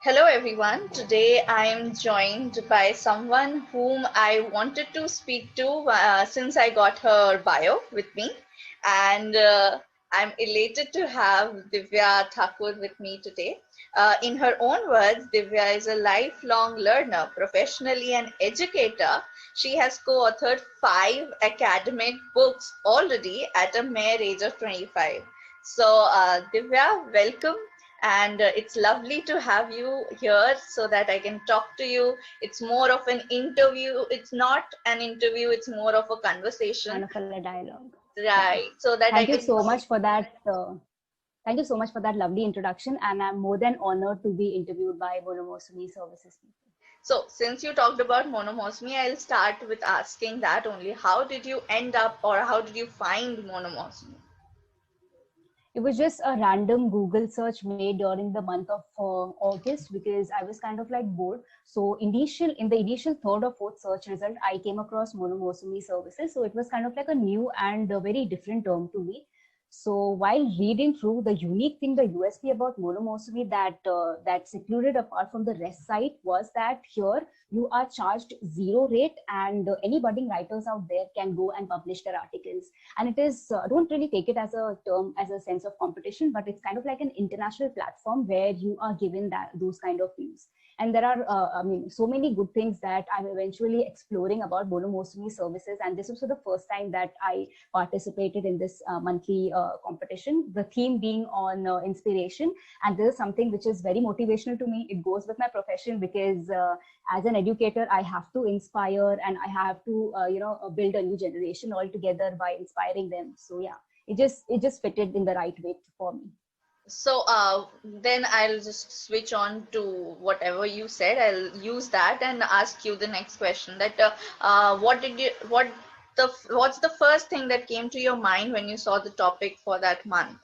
Hello everyone. Today I am joined by someone whom I wanted to speak to since I got her bio with me, and I'm elated to have Divya Thakur with me today. In her own words, Divya is a lifelong learner, professionally an educator. She has co-authored 5 academic books already at a mere age of 25. So, Divya, welcome, and it's lovely to have you here so that I can talk to you. It's more of an interview. It's not an interview, it's more of a conversation. Kind of a dialogue. Yeah. Right. So that I Thank you can. so much for that. Thank you so much for that lovely introduction. And I'm more than honored to be interviewed by Monomosony Services people. So, since you talked about monomosmy, I'll start with asking that only. How did you end up, or how did you find monomosmy? It was just a random Google search made during the month of August because I was kind of like bored. So in the initial third or fourth search result, I came across Monomosomy Services. So it was kind of like a new and a very different term to me. So while reading through, the unique thing, the USP about monomosomy that secluded apart from the rest site was that here you are charged zero rate, and any budding writers out there can go and publish their articles. And it is don't really take it as a term as a sense of competition, but it's kind of like an international platform where you are given that those kind of views. And there are so many good things that I'm eventually exploring about monomosomy services, and this was the first time that I participated in this monthly competition, the theme being on inspiration. And this is something which is very motivational to me. It goes with my profession because as an educator, I have to inspire, and I have to build a new generation altogether by inspiring them. So yeah, it just fitted in the right way for me. So then I'll just switch on to whatever you said. I'll use that and ask you the next question. That what's the first thing that came to your mind when you saw the topic for that month?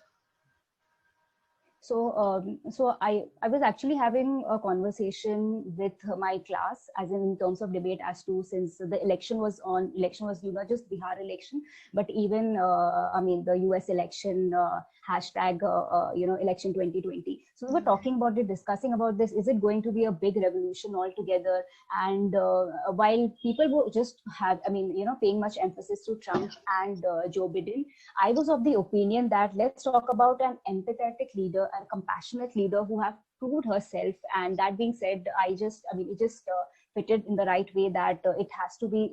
So I was actually having a conversation with my class, as in terms of debate, as to, since the election was not just Bihar election, but even the US election, hashtag election 2020. So we were talking about it, discussing about this. Is it going to be a big revolution altogether? And while people were just paying much emphasis to Trump and Joe Biden, I was of the opinion that let's talk about an empathetic leader, a compassionate leader who have proved herself. And that being said, it just fitted in the right way that it has to be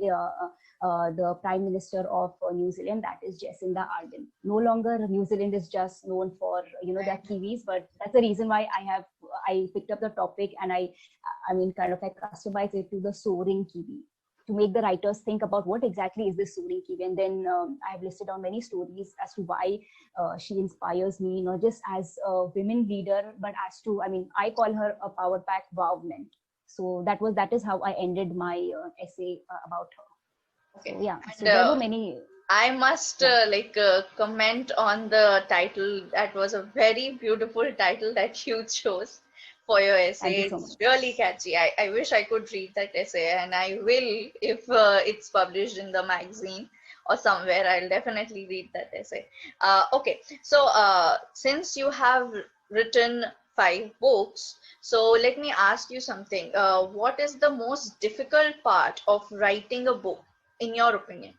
the Prime Minister of New Zealand, that is Jacinda Ardern. No longer New Zealand is just known for their kiwis, but that's the reason why I picked up the topic, and kind of like customize it to the soaring kiwi, to make the writers think about what exactly is this soaring kiwi. And then I have listed down many stories as to why she inspires me, not just as a women leader, but as to, I call her a power pack wowment. So that is how I ended my essay about her. Okay. So yeah, And so there were many. I must Yeah, comment on the title. That was a very beautiful title that you chose for your thank you essay. so It's much. really catchy. I wish I could read that essay, and I will if it's published in the magazine or somewhere. I'll definitely read that essay. Okay, so since you have written 5 books, so let me ask you something. What is the most difficult part of writing a book, in your opinion?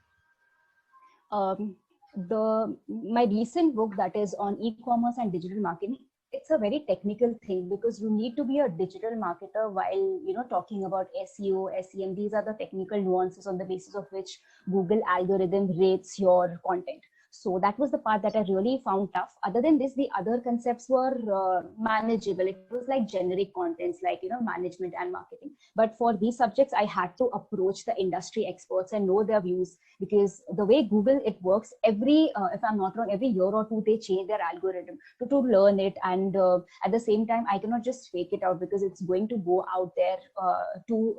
um, the My recent book, that is on e-commerce and digital marketing, it's a very technical thing because you need to be a digital marketer while talking about SEO, SEM. These are the technical nuances on the basis of which Google algorithm rates your content. So that was the part that I really found tough. Other than this, the other concepts were manageable. It was like generic contents, like management and marketing. But for these subjects, I had to approach the industry experts and know their views, because the way Google it works, if I'm not wrong, every year or two they change their algorithm to learn it. And at the same time, I cannot just fake it out because it's going to go out there to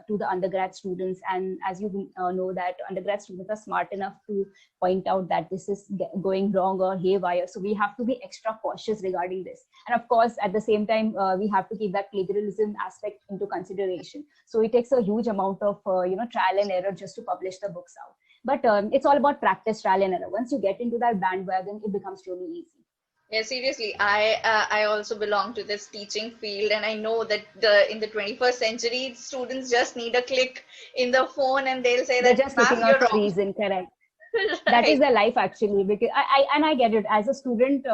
the undergrad students. And as you know, that undergrad students are smart enough to point out that this is going wrong or haywire. So we have to be extra cautious regarding this. And of course, at the same time, we have to keep that plagiarism aspect into consideration. So it takes a huge amount of trial and error just to publish the books out. But it's all about practice, trial and error. Once you get into that bandwagon, it becomes really easy. Yeah, seriously, I also belong to this teaching field, and I know that in the 21st century, students just need a click in the phone, and they'll say They're that, just "Ma'am, looking out you're for wrong." reason, correct? That is Right, their life actually, because I get it as a student.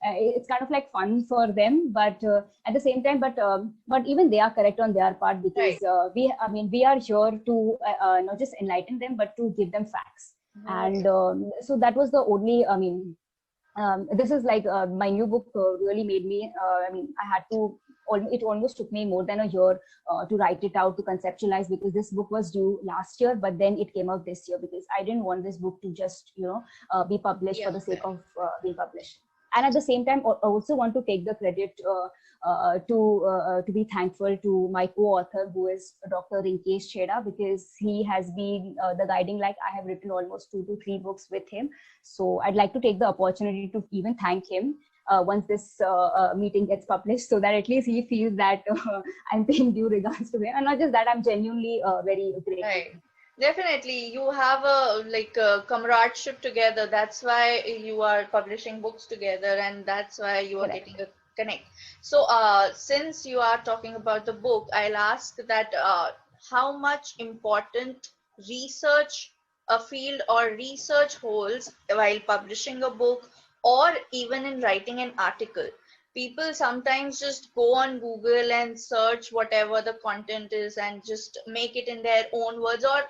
It's kind of like fun for them, but at the same time, but even they are correct on their part, right. because we are here to not just enlighten them, but to give them facts. Right. And so that was the only, this is like my new book really made me, I had to, it almost took me more than a year to write it out, to conceptualize, because this book was due last year, but then it came out this year, because I didn't want this book to just, be published for Yeah, the sake of being published. And at the same time, I also want to take the credit to be thankful to my co-author, who is Dr. Rinkesh Chheda, because he has been the guiding light. I have written almost 2 to 3 books with him, so I'd like to take the opportunity to even thank him once this meeting gets published, so that at least he feels that I'm paying due regards to him. And not just that, I'm genuinely very grateful to right. him. Definitely, you have a like a comradeship together. That's why you are publishing books together, and that's why you are Correct. getting a connect. So, since you are talking about the book, I'll ask that how much important research a field or research holds while publishing a book, or even in writing an article. People sometimes just go on Google and search whatever the content is and just make it in their own words, or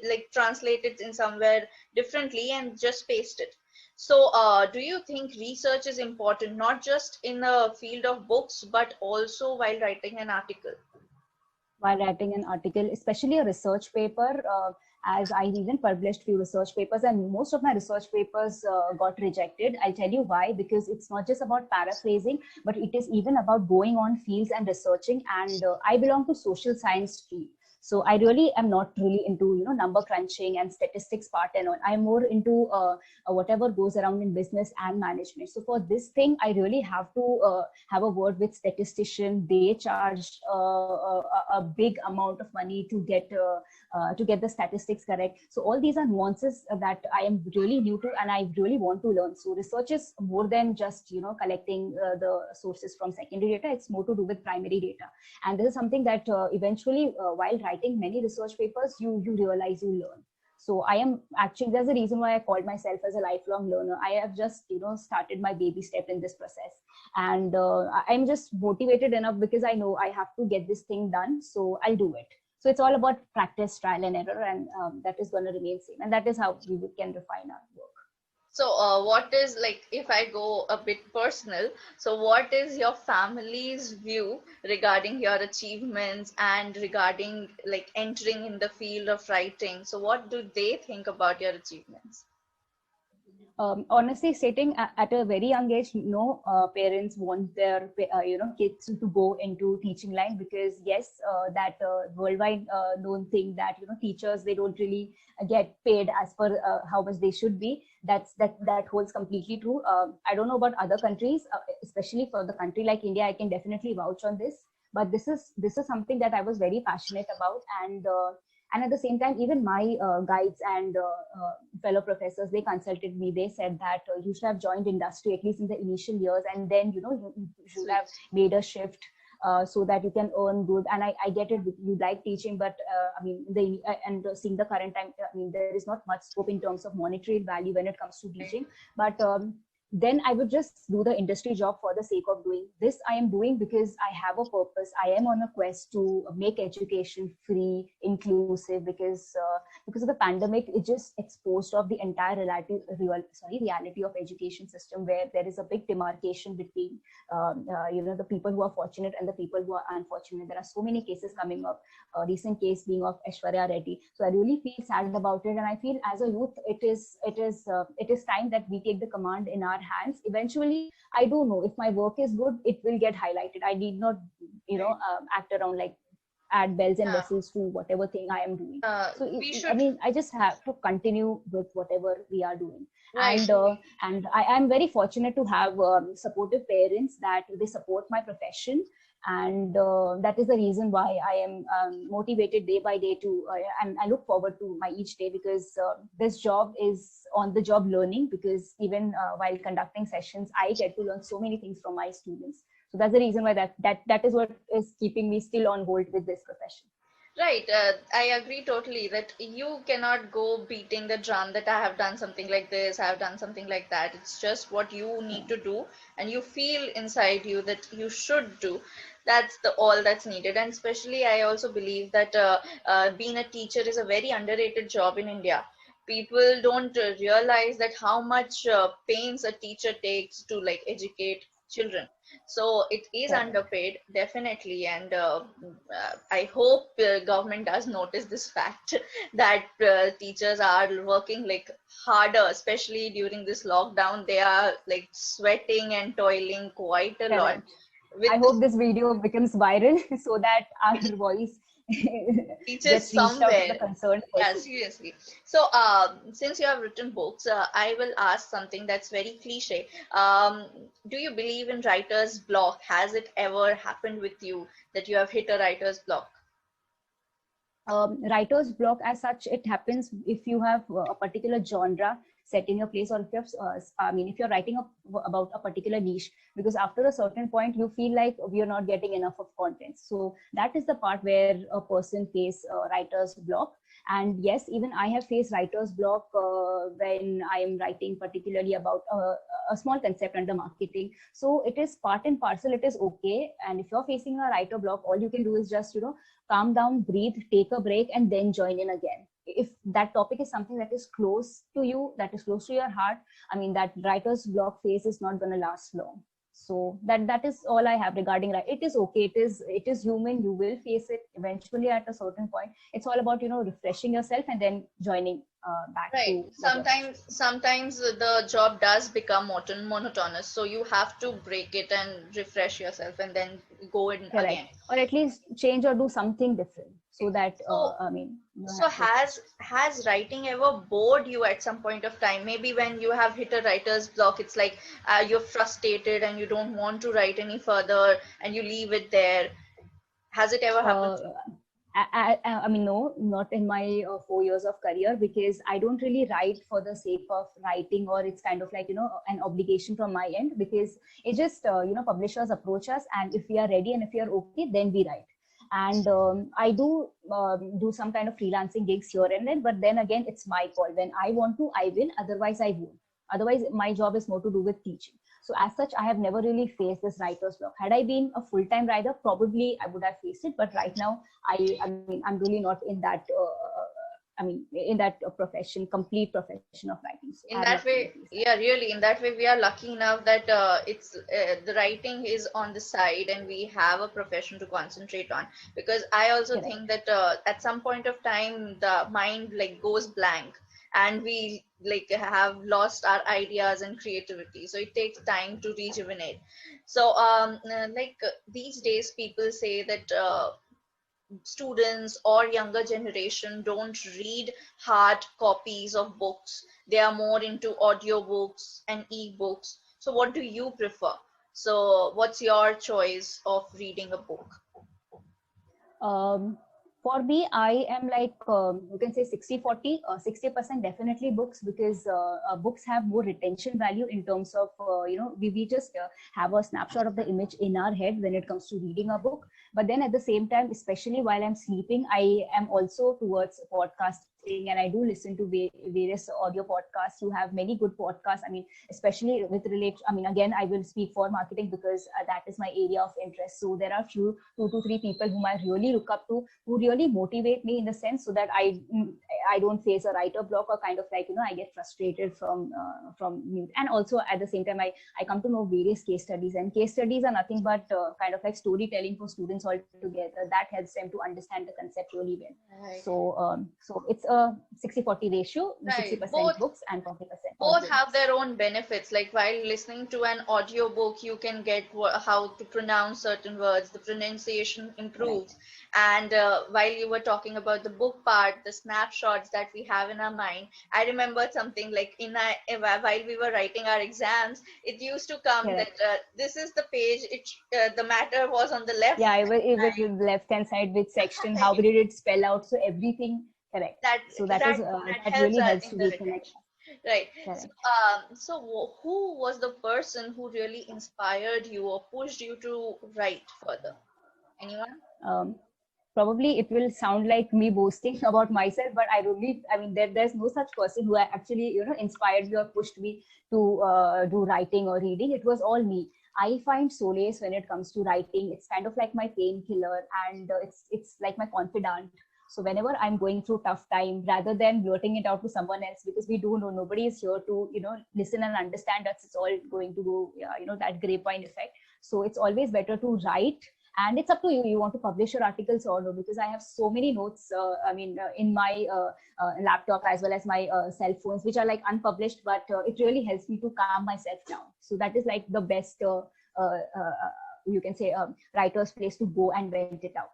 like translate it in somewhere differently and just paste it. So do you think research is important not just in the field of books but also while writing an article? While writing an article, especially a research paper, as I even published few research papers, and most of my research papers got rejected. I'll tell you why, because it's not just about paraphrasing, but it is even about going on fields and researching. And I belong to social science stream. So I really am not really into, number crunching and statistics part and all. I'm more into whatever goes around in business and management. So for this thing, I really have to have a word with statistician. They charge a big amount of money to get the statistics correct. So all these are nuances that I am really new to, and I really want to learn. So research is more than just collecting the sources from secondary data. It's more to do with primary data, and this is something that eventually, while writing many research papers, you realize, you learn. So I am actually, there's a reason why I called myself as a lifelong learner. I have just started my baby step in this process, and I'm just motivated enough, because I know I have to get this thing done, so I'll do it. So it's all about practice, trial and error, and that is going to remain same, and that is how we can refine our work. So, what is like, if I go a bit personal, so what is your family's view regarding your achievements and regarding like entering in the field of writing? So, what do they think about your achievements? Honestly, stating at a very young age, no parents want their kids to go into teaching line, because yes, that worldwide known thing that teachers, they don't really get paid as per how much they should be. That holds completely true. I don't know about other countries, especially for the country like India. I can definitely vouch on this, but this is something that I was very passionate about. And at the same time, even my guides and fellow professors, they consulted me. They said that you should have joined industry at least in the initial years, and then you should have Sweet. made a shift so that you can earn good. And I get it, you like teaching, but and seeing the current time, there is not much scope in terms of monetary value when it comes to Right. teaching. But then I would just do the industry job for the sake of doing this. I am doing because I have a purpose. I am on a quest to make education free, inclusive, because of the pandemic. It just exposed of the entire reality of education system, where there is a big demarcation between the people who are fortunate and the people who are unfortunate. There are so many cases coming up. Recent case being of Aishwarya Reddy. So I really feel sad about it, and I feel as a youth, it is time that we take the command in our hands. Eventually, I do know if my work is good, it will get highlighted. I need not, Right. act around like add bells and Yeah. whistles to whatever thing I am doing. So We I should. mean, I just have to continue with whatever we are doing. Right. And I am very fortunate to have supportive parents that they support my profession. And that is the reason why I am motivated day by day to and I look forward to my each day, because this job is on the job learning, because even while conducting sessions I get to learn so many things from my students. So that's the reason why that is what is keeping me still on hold with this profession. Right, I agree totally that you cannot go beating the drum that I have done something like this, I have done something like that. It's just what you need to do, and you feel inside you that you should do. That's the all that's needed. And especially, I also believe that being a teacher is a very underrated job in India. People don't realize that how much pains a teacher takes to like educate children. So it is Correct. underpaid, definitely. And I hope government does notice this fact that teachers are working like harder, especially during this lockdown. They are like sweating and toiling quite a lot Correct. with I this hope this video becomes viral so that our voice teachers gets reached out to the somewhere. concerned Yeah, person. seriously. So, since you have written books, I will ask something that's very cliche. Do you believe in writer's block? Has it ever happened with you that you have hit a writer's block? Writer's block as such, it happens if you have a particular genre set in your place, or if you have if you're writing about a particular niche, because after a certain point you feel like we are not getting enough of content. So that is the part where a person faces writer's block. And yes, even I have faced writer's block when I am writing particularly about a small concept under marketing. So it is part and parcel, it is okay. And if you're facing a writer block, all you can do is just calm down, breathe, take a break, and then join in again. If that topic is something that is close to you, that is close to your heart, I mean, that writer's block phase is not going to last long. So that is all I have regarding that. It is okay. It is human. You will face it eventually at a certain point. It's all about refreshing yourself and then joining back Right. to what you're. Sometimes the job does become monotonous, so you have to break it and refresh yourself and then go in Correct, again. or at least change or do something different, so that So, I mean, you so have to. has writing ever bored you at some point of time? Maybe when you have hit a writer's block, it's like you're frustrated and you don't want to write any further and you leave it there. Has it ever happened Uh, to you? I mean, no, not in my 4 years of career, because I don't really write for the sake of writing, or it's kind of like, an obligation from my end, because it just, publishers approach us, and if we are ready and if we are okay, then we write. And I do some kind of freelancing gigs here and then, but then again, it's my call. When I want to, I will, otherwise, I won't. Otherwise, my job is more to do with teaching. So as such, I have never really faced this writer's block. Had I been a full-time writer, probably I would have faced it. But right now, I mean, I'm really not in that. In that profession, complete profession of writing. So I In have that not really way, faced that. yeah, really, in that way, we are lucky enough that it's the writing is on the side and we have a profession to concentrate on. Because I also Correct. think that at some point of time, the mind like goes blank and we like have lost our ideas and creativity. So it takes time to rejuvenate. So these days, people say that students or younger generation don't read hard copies of books. They are more into audiobooks and e-books. So what do you prefer? So what's your choice of reading a book? Um, for me, I am like, you can say 60-40, 60% definitely books, because books have more retention value in terms of, we just have a snapshot of the image in our head when it comes to reading a book. But then at the same time, especially while I'm sleeping, I am also towards podcasting, and I do listen to various audio podcasts. You have many good podcasts. I mean, especially with relate. I mean, again, I will speak for marketing, because that is my area of interest. So there are few 2 to 3 people whom I really look up to, who really motivate me in the sense, so that I don't face a writer block, or kind of like, I get frustrated from mute. And also at the same time, I come to know various case studies, and case studies are nothing but kind of like storytelling for students altogether, that helps them to understand the concept really well. Right. So it's a 60-40 ratio, Right. 60% books and 40% Both audiobooks. have their own benefits. Like while listening to an audiobook, you can get how to pronounce certain words, the pronunciation Right. improves. And while you were talking about the book part, the snapshots that we have in our mind, I remembered something like while we were writing our exams, it used to come that Correct. this is the page, the matter was on the left Yeah, even side. the left hand side, which section, how did it spell out? So everything correct. that So that that is that that helps really us helps in to the recollect. retention, right? So Correct. who was the person who really inspired you or pushed you to write further? Anyone? Um, Probably it will sound like me boasting about myself, but I mean, there's no such person who actually, inspired me or pushed me to do writing or reading. It was all me. I find solace when it comes to writing. It's kind of like my painkiller, and it's like my confidant. So whenever I'm going through tough time, rather than blurting it out to someone else, because we do know nobody is here to listen and understand us, it's all going to go, that grapevine effect. So it's always better to write, and it's up to you want to publish your articles or no, because I have so many notes, in my laptop as well as my cell phones, which are like unpublished, but it really helps me to calm myself down. So that is like the best you can say writer's place to go and vent it out.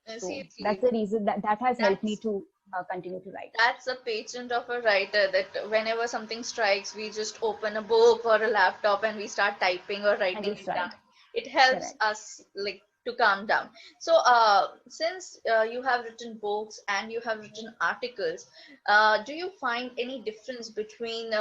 So that's Seriously, the reason that has helped me that's to continue to write. that's a patent of a writer, that whenever something strikes, we just open a book or a laptop and we start typing or I writing just it down. write. It helps Correct. us like to calm down. So since you have written books and you have written articles, do you find any difference between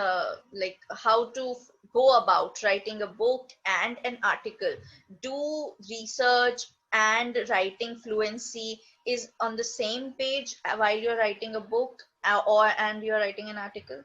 like how to go about writing a book and an article? Do research and writing fluency is on the same page while you're writing a book, or and you're writing an article?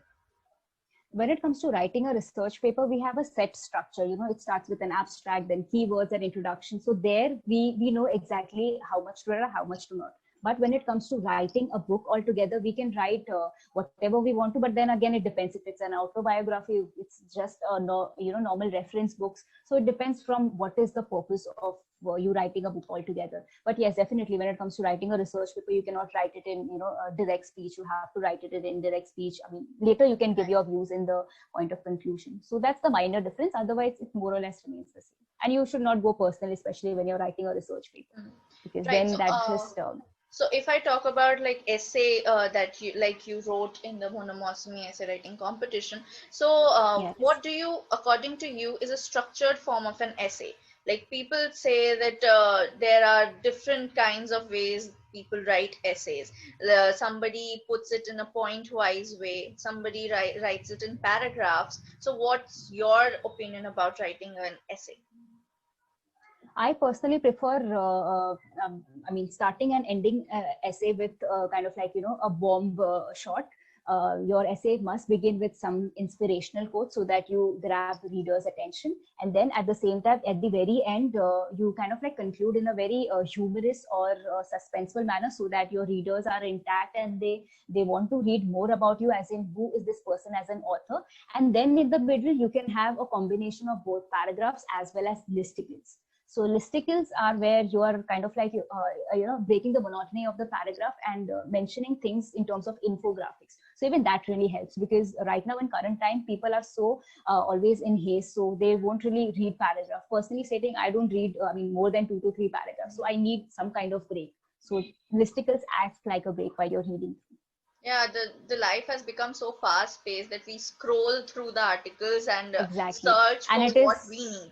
When it comes to writing a research paper, we have a set structure. It starts with an abstract, then keywords and introduction. So there we know exactly how much to write, how much to not. But when it comes to writing a book altogether, we can write whatever we want to. But then again, it depends. If it's an autobiography, it's just a normal reference books. So it depends from what is the purpose of you writing a book altogether. But yes, definitely, when it comes to writing a research paper, you cannot write it in direct speech. You have to write it in indirect speech. I mean, later you can give your views in the point of conclusion. So that's the minor difference. Otherwise, it more or less remains the same. And you should not go personal, especially when you're writing a research paper, Mhm. because Right. then that just So if I talk about like essay that you wrote in the monomossamy essay writing competition, so yes. what do you, according to you, is a structured form of an essay? Like people say that there are different kinds of ways people write essays. Somebody puts it in a point-wise way. Somebody writes it in paragraphs. So what's your opinion about writing an essay? I personally prefer, starting and ending essay with kind of like, a bomb shot. Your essay must begin with some inspirational quote so that you grab the reader's attention. And then at the same time, at the very end, you kind of like conclude in a very humorous or suspenseful manner so that your readers are intact and they want to read more about you, as in who is this person as an author. And then in the middle, you can have a combination of both paragraphs as well as listicles. So listicles are where you are kind of like breaking the monotony of the paragraph and mentioning things in terms of infographics. So even that really helps, because right now in current time people are so always in haste, so they won't really read paragraph. Personally stating, I don't read more than 2 to 3 paragraphs, so I need some kind of break. So listicles act like a break while you're reading. Yeah, the life has become so fast paced that we scroll through the articles and Exactly. search and for it what is we need.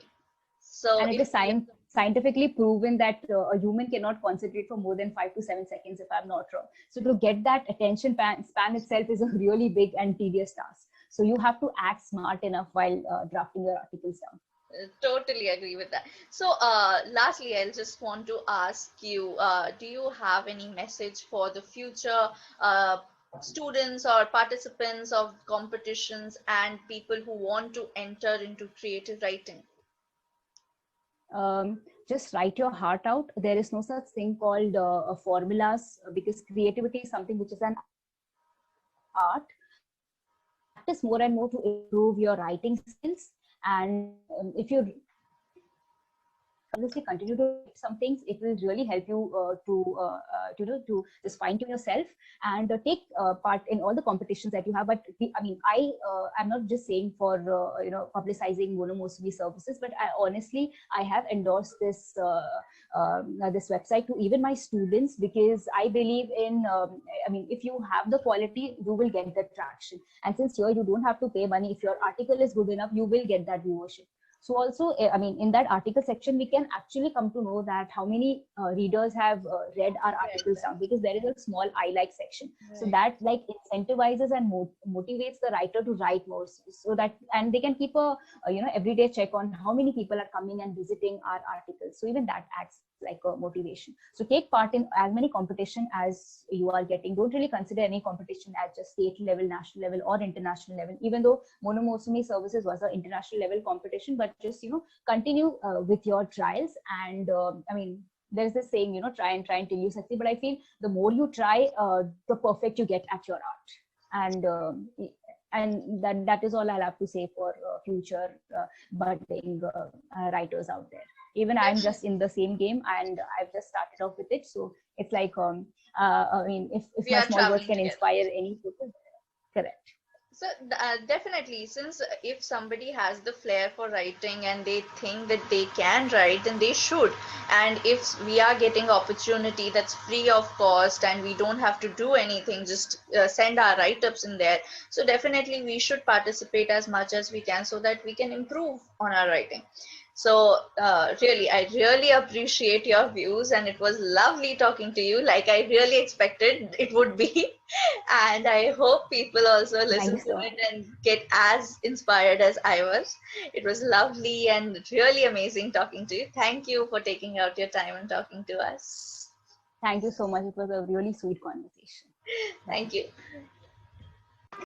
So and it if is scientifically proven that a human cannot concentrate for more than 5 to 7 seconds, if I'm not wrong. So to get that attention span itself is a really big and tedious task. So you have to act smart enough while drafting your articles down. totally agree with that. So lastly, I'll just want to ask you, do you have any message for the future students or participants of competitions and people who want to enter into creative writing? Just write your heart out. There is no such thing called formulas, because creativity is something which is an art. Practice more and more to improve your writing skills. And if you obviously continue to write some things. It will really help you to just fine tune yourself and take part in all the competitions that you have. But I'm not just saying for publicizing monomosume services, but I have endorsed this website to even my students, because I believe in if you have the quality, you will get the traction. And since here you don't have to pay money, if your article is good enough, you will get that viewership. So also, in that article section, we can actually come to know that how many readers have read our articles down, because there is a small I like section. Right. So that like incentivizes and motivates the writer to write more, so that, and they can keep a everyday check on how many people are coming and visiting our articles. So even that acts like a motivation. So take part in as many competition as you are getting. Don't really consider any competition as just state level, national level, or international level, even though monomosume services was an international level competition. But just continue with your trials. And there's this saying, try until you succeed. But I feel the more you try, the perfect you get at your art. And that is all I'll have to say for future budding writers out there. Even I'm just in the same game, and I've just started off with it. So it's like, if my small words can inspire any people, correct. So definitely, since if somebody has the flair for writing and they think that they can write, then they should. And if we are getting opportunity that's free of cost and we don't have to do anything, just send our write-ups in there. So definitely we should participate as much as we can, so that we can improve on our writing. So really, I really appreciate your views, and it was lovely talking to you, like I really expected it would be. And I hope people also listen to it and get as inspired as I was. It was lovely and really amazing talking to you. Thank you for taking out your time and talking to us. Thank you so much. It was a really sweet conversation. Thank you.